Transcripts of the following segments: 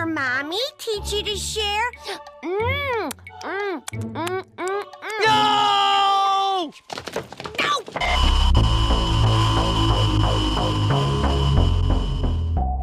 your mommy teach you to share? No!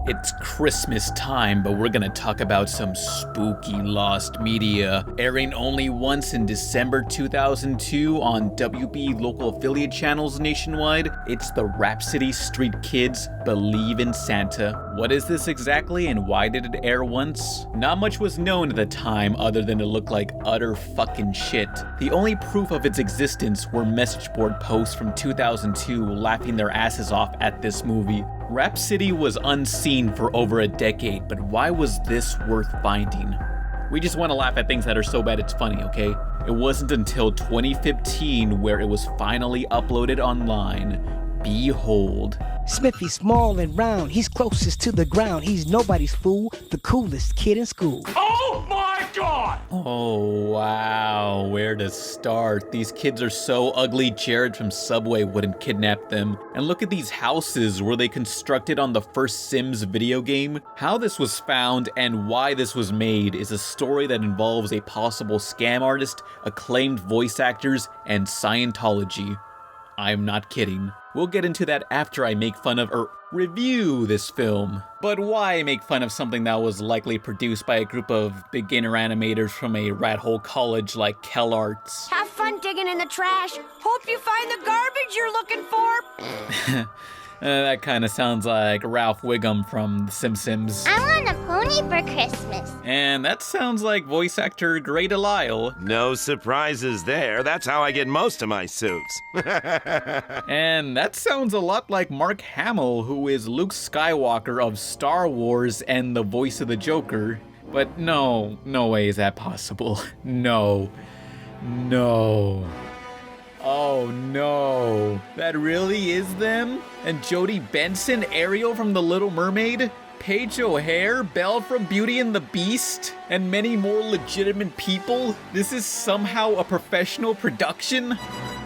It's Christmas time, but we're gonna talk about some spooky lost media. Airing only once in December 2002 on WB local affiliate channels nationwide, it's the Rhapsity Street Kids Believe in Santa. What is this exactly and why did it air once? Not much was known at the time other than it looked like utter fucking shit. The only proof of its existence were message board posts from 2002 laughing their asses off at this movie. Rapsittie was unseen for over a decade, but why was this worth finding? We just want to laugh at things that are so bad it's funny, okay? It wasn't until 2015 where it was finally uploaded online. Behold. Smithy's small and round, he's closest to the ground, he's nobody's fool, the coolest kid in school. Oh my God! Oh wow, where to start? These kids are so ugly Jared from Subway wouldn't kidnap them. And look at these houses, were they constructed on the first Sims video game? How this was found and why this was made is a story that involves a possible scam artist, acclaimed voice actors, and Scientology. I'm not kidding. We'll get into that after I make fun of or review this film. But why make fun of something that was likely produced by a group of beginner animators from a rat hole college like CalArts? Have fun digging in the trash. Hope you find the garbage you're looking for. That kind of sounds like Ralph Wiggum from The Simpsons. I want a pony for Christmas. And that sounds like voice actor Grey Delisle. No surprises there. That's how I get most of my suits. And that sounds a lot like Mark Hamill, who is Luke Skywalker of Star Wars and the voice of the Joker. But no way is that possible. No. Oh no, that really is them? And Jodie Benson, Ariel from The Little Mermaid, Paige O'Hare, Belle from Beauty and the Beast, and many more legitimate people? This is somehow a professional production?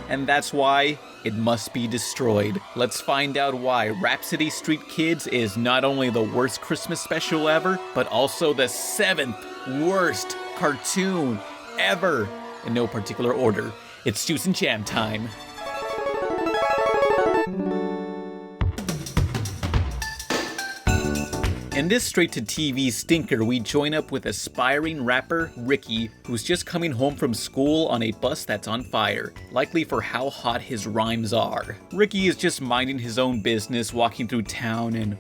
And that's why it must be destroyed. Let's find out why Rhapsity Street Kids is not only the worst Christmas special ever, but also the 7th worst cartoon ever. In no particular order. It's Juice and Jam time. In this straight-to-TV stinker, we join up with aspiring rapper Ricky, who's just coming home from school on a bus that's on fire, likely for how hot his rhymes are. Ricky is just minding his own business, walking through town, and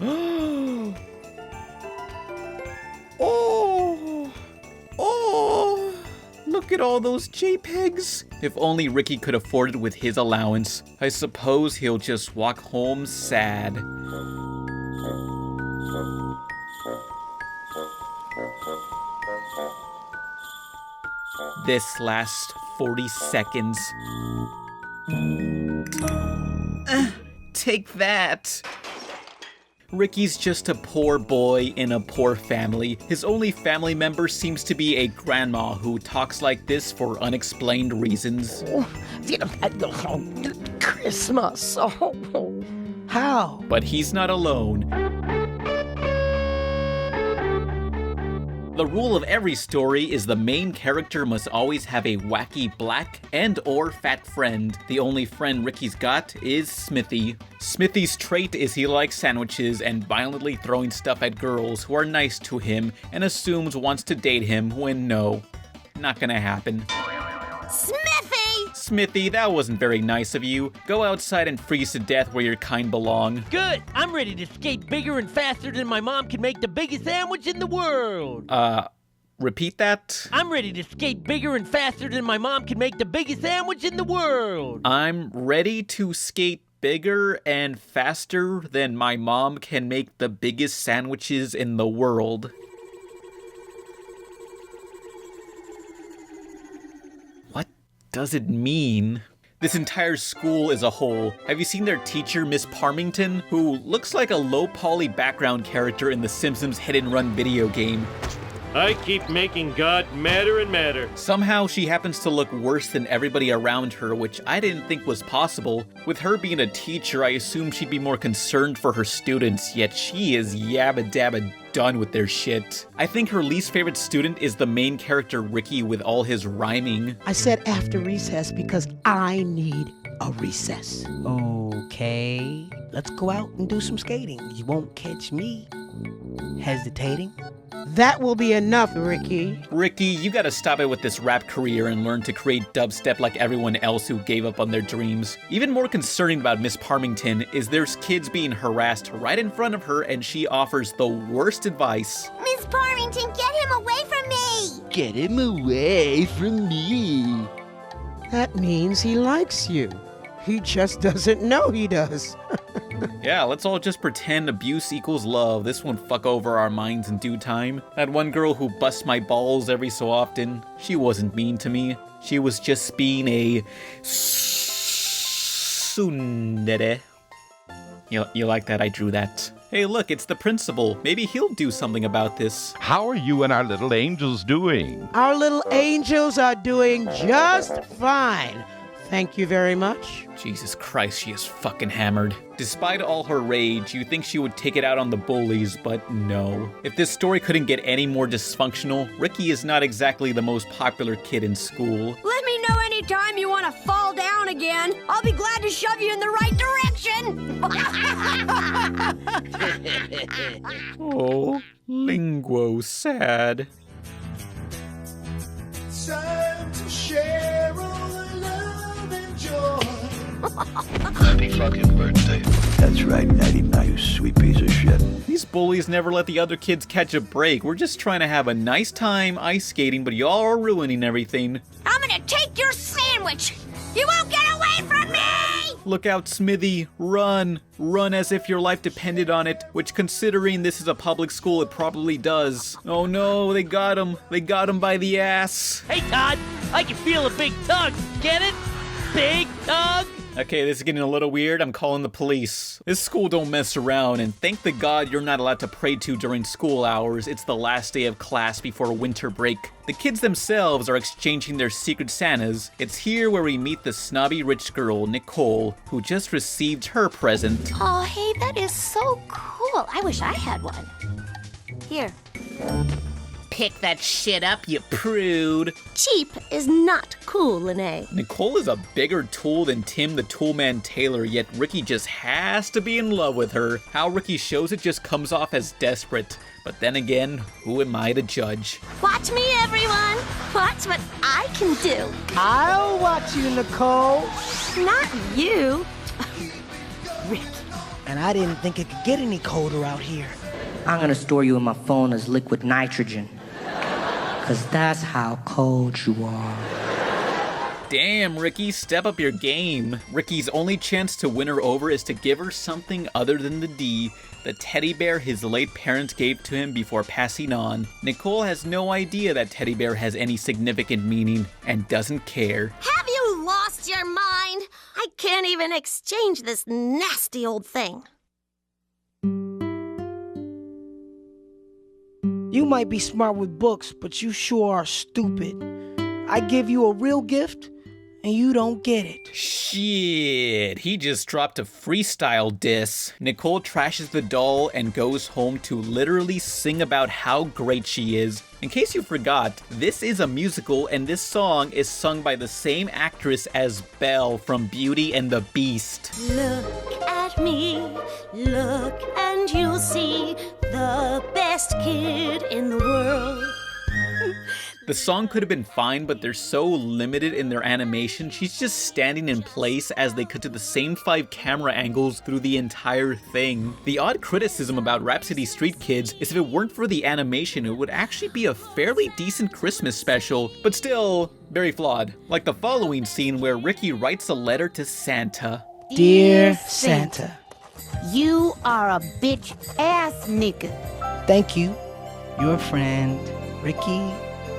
look at all those JPEGs. If only Ricky could afford it with his allowance. I suppose he'll just walk home sad. This lasts 40 seconds. Take that. Ricky's just a poor boy in a poor family. His only family member seems to be a grandma who talks like this for unexplained reasons. Christmas, how? But he's not alone. The rule of every story is the main character must always have a wacky black and or fat friend. The only friend Ricky's got is Smithy. Smithy's trait is he likes sandwiches and violently throwing stuff at girls who are nice to him and assumes wants to date him when no, not gonna happen. Smithy, that wasn't very nice of you. Go outside and freeze to death where your kind belong. Good! I'm ready to skate bigger and faster than my mom can make the biggest sandwich in the world! Repeat that? I'm ready to skate bigger and faster than my mom can make the biggest sandwich in the world! I'm ready to skate bigger and faster than my mom can make the biggest sandwiches in the world. Does it mean? This entire school is a hole. Have you seen their teacher, Miss Parmington, who looks like a low-poly background character in the Simpsons hit-and-run video game? I keep making God madder and madder. Somehow she happens to look worse than everybody around her, which I didn't think was possible. With her being a teacher, I assumed she'd be more concerned for her students, yet she is yabba dabba done with their shit. I think her least favorite student is the main character Ricky with all his rhyming. I said after recess because I need a recess. Okay, let's go out and do some skating. You won't catch me hesitating. That will be enough, Ricky. Ricky, you gotta stop it with this rap career and learn to create dubstep like everyone else who gave up on their dreams. Even more concerning about Miss Parmington is there's kids being harassed right in front of her and she offers the worst advice. Miss Parmington, get him away from me! Get him away from me. That means he likes you. He just doesn't know he does. Yeah, let's all just pretend abuse equals love. This won't fuck over our minds in due time. That one girl who busts my balls every so often, she wasn't mean to me. She was just being a tsundere. You like that? I drew that. Hey, look, it's the principal. Maybe he'll do something about this. How are you and our little angels doing? Our little angels are doing just fine. Thank you very much. Jesus Christ, she is fucking hammered. Despite all her rage, you'd think she would take it out on the bullies, but no. If this story couldn't get any more dysfunctional, Ricky is not exactly the most popular kid in school. Let me know anytime you want to fall down again. I'll be glad to shove you in the right direction. Oh, linguo sad. Time to share all the love and joy. Happy fucking birthday. That's right, 99, you sweet piece of shit. These bullies never let the other kids catch a break. We're just trying to have a nice time ice skating, but y'all are ruining everything. I'm gonna take your sandwich. You won't get away from me! Look out, Smithy. Run. Run as if your life depended on it, which considering this is a public school, it probably does. Oh no, they got him. They got him by the ass. Hey, Todd, I can feel a big tug. Get it? Big tug? Okay, this is getting a little weird. I'm calling the police. This school don't mess around, and thank the God you're not allowed to pray to during school hours. It's the last day of class before winter break. The kids themselves are exchanging their secret Santas. It's here where we meet the snobby rich girl, Nicole, who just received her present. Oh, hey, that is so cool. I wish I had one. Here. Pick that shit up, you prude. Cheap is not cool, Lene. Nicole is a bigger tool than Tim the Toolman Taylor, yet Ricky just has to be in love with her. How Ricky shows it just comes off as desperate. But then again, who am I to judge? Watch me, everyone. Watch what I can do. I'll watch you, Nicole. Not you. Ricky. And I didn't think it could get any colder out here. I'm gonna store you in my phone as liquid nitrogen. 'Cause that's how cold you are. Damn, Ricky, step up your game. Ricky's only chance to win her over is to give her something other than the D, the teddy bear his late parents gave to him before passing on. Nicole has no idea that teddy bear has any significant meaning and doesn't care. Have you lost your mind? I can't even exchange this nasty old thing. You might be smart with books, but you sure are stupid. I give you a real gift, and you don't get it. Shit, he just dropped a freestyle diss. Nicole trashes the doll and goes home to literally sing about how great she is. In case you forgot, this is a musical and this song is sung by the same actress as Belle from Beauty and the Beast. Look at me, look and you'll see the best kid in the world. The song could have been fine, but they're so limited in their animation, she's just standing in place as they cut to the same 5 camera angles through the entire thing. The odd criticism about Rhapsody Street Kids is if it weren't for the animation, it would actually be a fairly decent Christmas special, but still very flawed. Like the following scene where Ricky writes a letter to Santa. Dear Santa, You are a bitch ass nigga. thank you, your friend, Ricky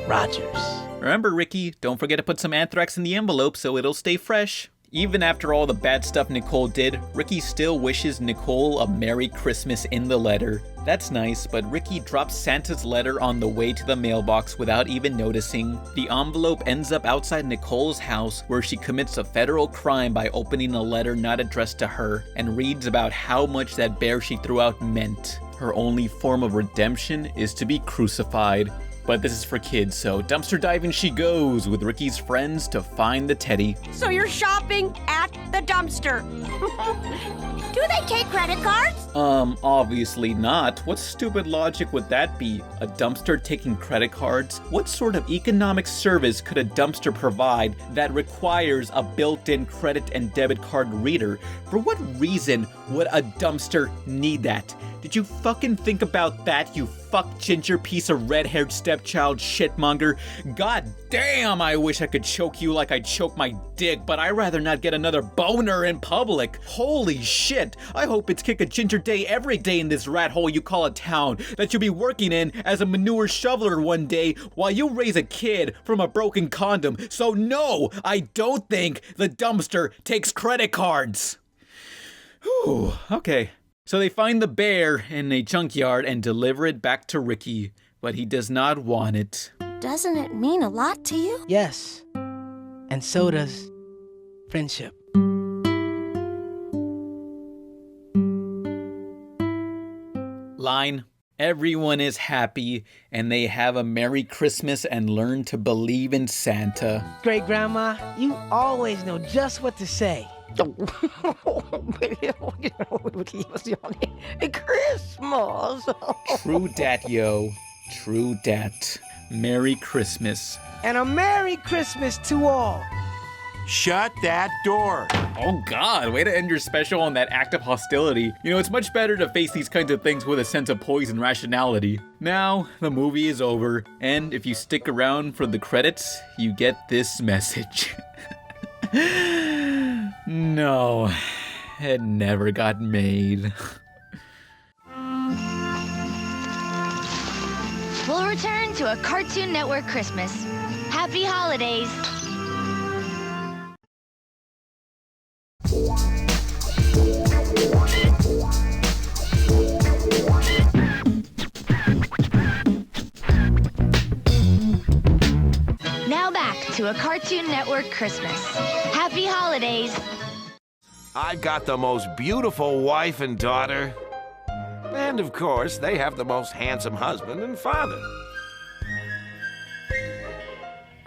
Rogers. Remember, Ricky, don't forget to put some anthrax in the envelope so it'll stay fresh. Even after all the bad stuff Nicole did, Ricky still wishes Nicole a Merry Christmas in the letter. That's nice, but Ricky drops Santa's letter on the way to the mailbox without even noticing. The envelope ends up outside Nicole's house, where she commits a federal crime by opening a letter not addressed to her, and reads about how much that bear she threw out meant. Her only form of redemption is to be crucified. But this is for kids, so dumpster diving she goes with Ricky's friends to find the teddy. So you're shopping at the dumpster. Do they take credit cards? Obviously not. What stupid logic would that be? A dumpster taking credit cards? What sort of economic service could a dumpster provide that requires a built-in credit and debit card reader? For what reason would a dumpster need that? Did you fucking think about that, you fuck ginger piece of red-haired stepchild shitmonger? God damn, I wish I could choke you like I choke my dick, but I'd rather not get another boner in public. Holy shit, I hope it's kick a ginger day every day in this rat hole you call a town that you'll be working in as a manure shoveler one day while you raise a kid from a broken condom. So no, I don't think the dumpster takes credit cards. Whew, okay. So they find the bear in a junkyard and deliver it back to Ricky, but he does not want it. Doesn't it mean a lot to you? Yes. And so does friendship. Line. Everyone is happy, and they have a Merry Christmas and learn to believe in Santa. Great Grandma, you always know just what to say. Christmas. True dat, yo. True dat. Merry Christmas. And a Merry Christmas to all. Shut that door. Oh God, way to end your special on that act of hostility. You know, it's much better to face these kinds of things with a sense of poise and rationality. Now, the movie is over, and if you stick around for the credits, you get this message. No, it never got made. We'll return to a Cartoon Network Christmas. Happy holidays! Now back to a Cartoon Network Christmas. Happy holidays! I've got the most beautiful wife and daughter. And of course, they have the most handsome husband and father.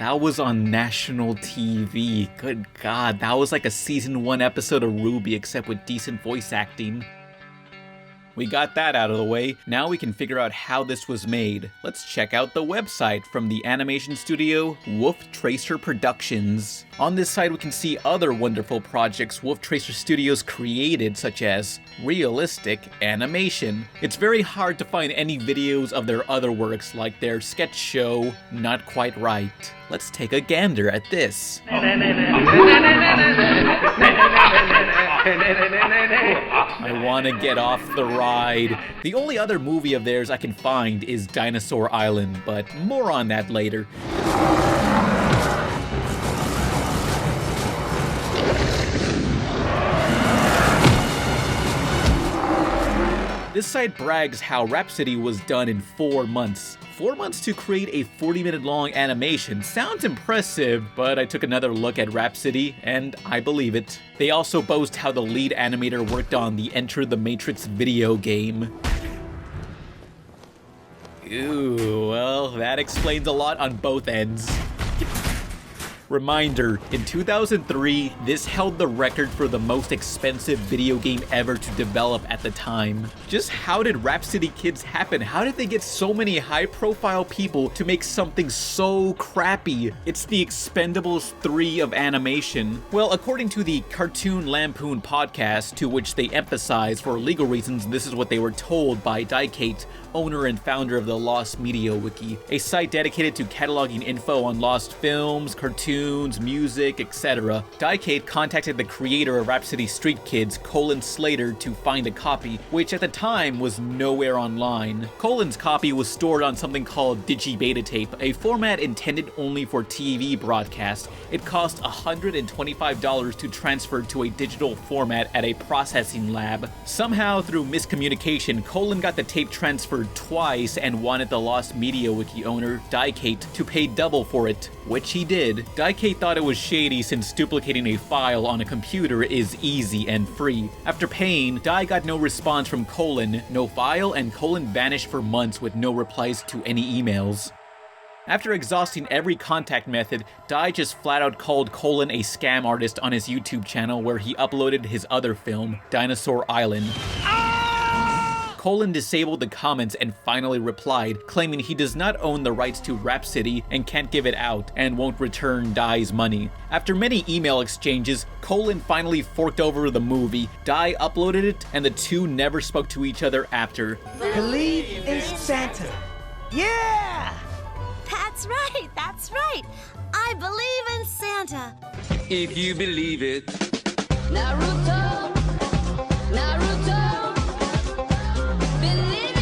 That was on national TV. Good God, that was like a season 1 episode of Ruby, except with decent voice acting. We got that out of the way. Now we can figure out how this was made. Let's check out the website from the animation studio Wolf Tracer Productions. On this site we can see other wonderful projects Wolf Tracer Studios created, such as realistic animation. It's very hard to find any videos of their other works, like their sketch show, Not Quite Right. Let's take a gander at this. I want to get off the ride. The only other movie of theirs I can find is Dinosaur Island, but more on that later. This site brags how Rhapsity was done in 4 months. 4 months to create a 40-minute long animation. Sounds impressive, but I took another look at Rhapsity, and I believe it. They also boast how the lead animator worked on the Enter the Matrix video game. Ooh, well, that explains a lot on both ends. Reminder, in 2003, this held the record for the most expensive video game ever to develop at the time. Just how did Rhapsody Kids happen? How did they get so many high-profile people to make something so crappy? It's the Expendables 3 of animation. Well, according to the Cartoon LAMPOON podcast, to which they emphasize for legal reasons this is what they were told by Diecate, owner and founder of the Lost Media Wiki, a site dedicated to cataloging info on lost films, cartoons, music, etc. Diecate contacted the creator of Rhapsity Street Kids, Colin Slater, to find a copy, which at the time was nowhere online. Colin's copy was stored on something called Digibeta tape, a format intended only for TV broadcast. It cost $125 to transfer to a digital format at a processing lab. Somehow, through miscommunication, Colin got the tape transferred twice and wanted the Lost Media Wiki owner, Diecate, to pay double for it, which he did. Diecate thought it was shady since duplicating a file on a computer is easy and free. After paying, Di got no response from Colin, no file, and Colin vanished for months with no replies to any emails. After exhausting every contact method, Di just flat out called Colin a scam artist on his YouTube channel where he uploaded his other film, Dinosaur Island. Colin disabled the comments and finally replied, claiming he does not own the rights to Rapsittie and can't give it out and won't return Di's money. After many email exchanges, Colin finally forked over the movie, Di uploaded it, and the two never spoke to each other after. Believe in Santa. Yeah! That's right. I believe in Santa. If you believe it. Naruto, believe it.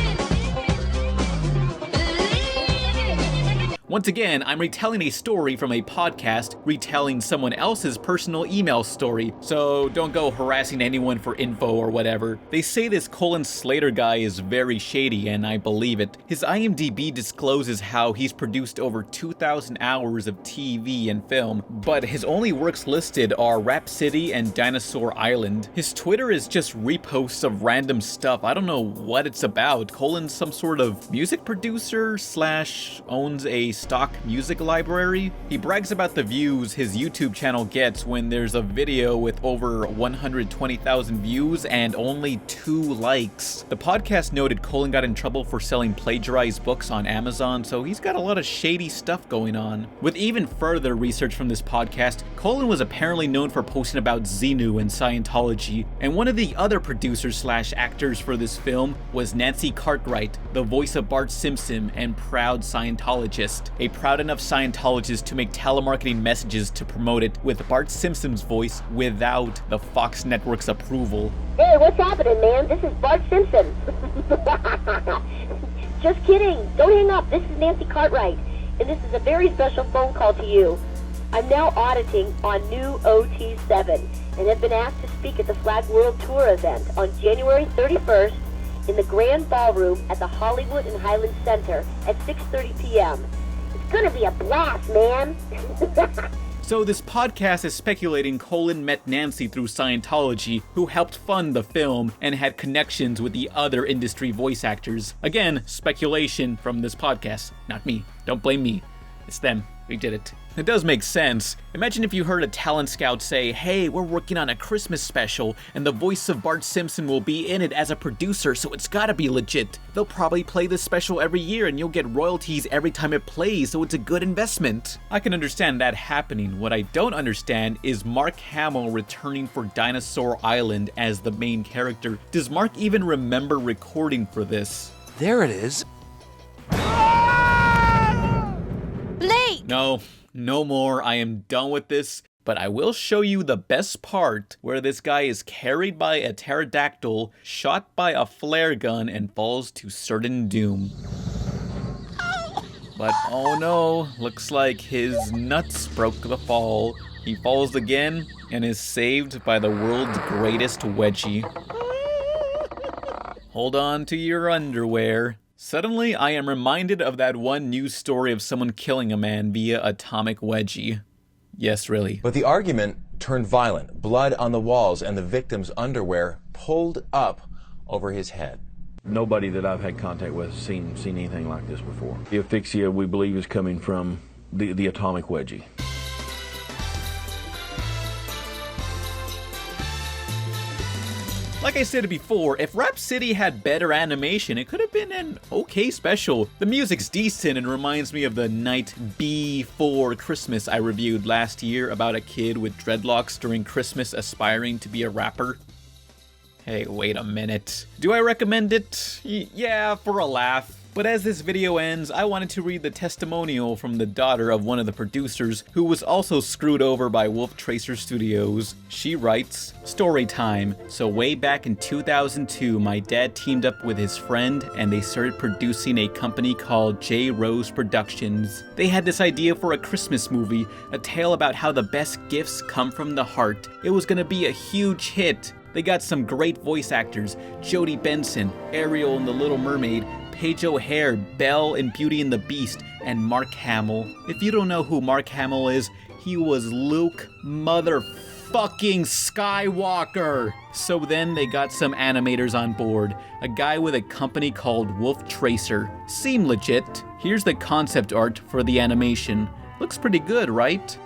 Once again, I'm retelling a story from a podcast, retelling someone else's personal email story, so don't go harassing anyone for info or whatever. They say this Colin Slater guy is very shady, and I believe it. His IMDb discloses how he's produced over 2,000 hours of TV and film, but his only works listed are Rapsittie and Dinosaur Island. His Twitter is just reposts of random stuff. I don't know what it's about. Colin's some sort of music producer / owns a stock music library. He brags about the views his YouTube channel gets when there's a video with over 120,000 views and only 2 likes. The podcast noted Colin got in trouble for selling plagiarized books on Amazon, so he's got a lot of shady stuff going on. With even further research from this podcast, Colin was apparently known for posting about Xenu and Scientology, and one of the other producers / actors for this film was Nancy Cartwright, the voice of Bart Simpson and proud Scientologist. A proud enough Scientologist to make telemarketing messages to promote it with Bart Simpson's voice without the Fox Network's approval. Hey, what's happening, man? This is Bart Simpson. Just kidding. Don't hang up. This is Nancy Cartwright, and this is a very special phone call to you. I'm now auditing on new OT7 and have been asked to speak at the Flag World Tour event on January 31st in the Grand Ballroom at the Hollywood and Highland Center at 6:30 p.m. It's gonna be a blast, man. So this podcast is speculating Colin met Nancy through Scientology, who helped fund the film and had connections with the other industry voice actors. Again, speculation from this podcast, not me. Don't blame me. It's them. We did it. It does make sense. Imagine if you heard a talent scout say, hey, we're working on a Christmas special, and the voice of Bart Simpson will be in it as a producer, so it's gotta be legit. They'll probably play this special every year, and you'll get royalties every time it plays, so it's a good investment. I can understand that happening. What I don't understand is Mark Hamill returning for Dinosaur Island as the main character. Does Mark even remember recording for this? There it is. Late! No more. I am done with this. But I will show you the best part, where this guy is carried by a pterodactyl, shot by a flare gun, and falls to certain doom. But oh no, looks like his nuts broke the fall. He falls again and is saved by the world's greatest wedgie. Hold on to your underwear. Suddenly, I am reminded of that one news story of someone killing a man via atomic wedgie. Yes, really. But the argument turned violent. Blood on the walls and the victim's underwear pulled up over his head. Nobody that I've had contact with has seen anything like this before. The asphyxia, we believe, is coming from the atomic wedgie. Like I said before, if Rapsittie had better animation, it could have been an okay special. The music's decent and reminds me of the Night Before Christmas I reviewed last year about a kid with dreadlocks during Christmas aspiring to be a rapper. Hey, wait a minute. Do I recommend it? Yeah, for a laugh. But as this video ends, I wanted to read the testimonial from the daughter of one of the producers who was also screwed over by Wolf Tracer Studios. She writes, "Story time. So way back in 2002, my dad teamed up with his friend and they started producing a company called J. Rose Productions. They had this idea for a Christmas movie, a tale about how the best gifts come from the heart. It was gonna be a huge hit. They got some great voice actors, Jodie Benson, Ariel in The Little Mermaid, Paige O'Hare, Belle in Beauty and the Beast, and Mark Hamill. If you don't know who Mark Hamill is, he was Luke motherfucking Skywalker. So then they got some animators on board, a guy with a company called Wolf Tracer. Seemed legit. Here's the concept art for the animation. Looks pretty good, right?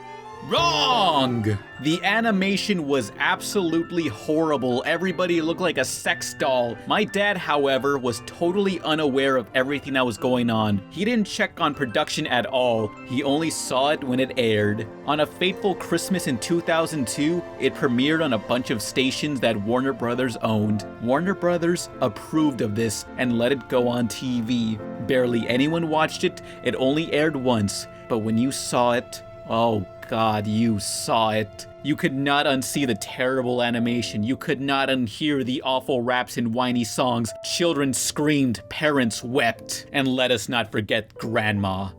Wrong! The animation was absolutely horrible. Everybody looked like a sex doll. My dad, however, was totally unaware of everything that was going on. He didn't check on production at all. He only saw it when it aired. On a fateful Christmas in 2002, it premiered on a bunch of stations that Warner Brothers owned. Warner Brothers approved of this and let it go on TV. Barely anyone watched it. It only aired once. But when you saw it, oh God, you saw it. You could not unsee the terrible animation. You could not unhear the awful raps and whiny songs. Children screamed, parents wept. And let us not forget Grandma.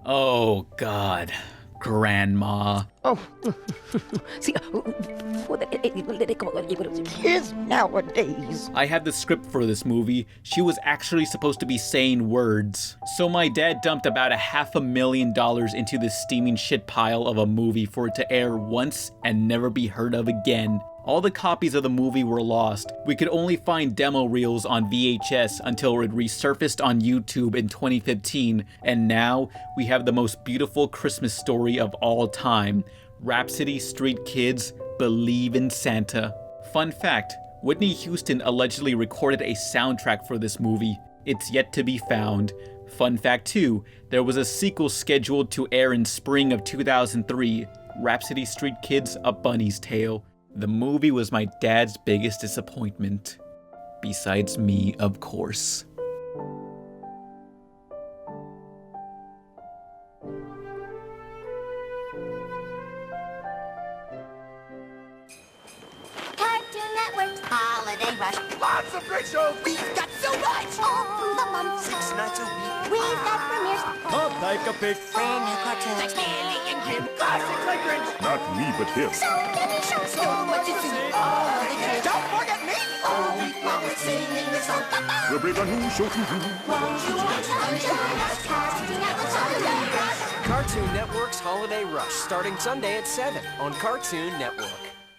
Oh God, Grandma. Oh, see, kids nowadays. I had the script for this movie. She was actually supposed to be saying words. So my dad dumped about $500,000 into this steaming shit pile of a movie for it to air once and never be heard of again. All the copies of the movie were lost. We could only find demo reels on VHS until it resurfaced on YouTube in 2015, and now we have the most beautiful Christmas story of all time. Rhapsity Street Kids Believe in Santa. Fun fact, Whitney Houston allegedly recorded a soundtrack for this movie. It's yet to be found. Fun fact 2, there was a sequel scheduled to air in spring of 2003, Rhapsody Street Kids A Bunny's Tale. The movie was my dad's biggest disappointment. Besides me, of course. Cartoon Network Holiday Rush. Lots of great shows. We've got so much. All the month. 6 nights a week. We've got premieres. Pop like a pig. Brand new cartoons. Like Billy and Kim. Classics like Grinch. Not me, but him. So many shows. So much to see. All the kids. Don't forget me. All week long we're singing this song. We'll bring a new show to you. Won't you watch Cartoon Network's Holiday Rush? Cartoon Network's Holiday Rush, starting Sunday at 7 on Cartoon Network.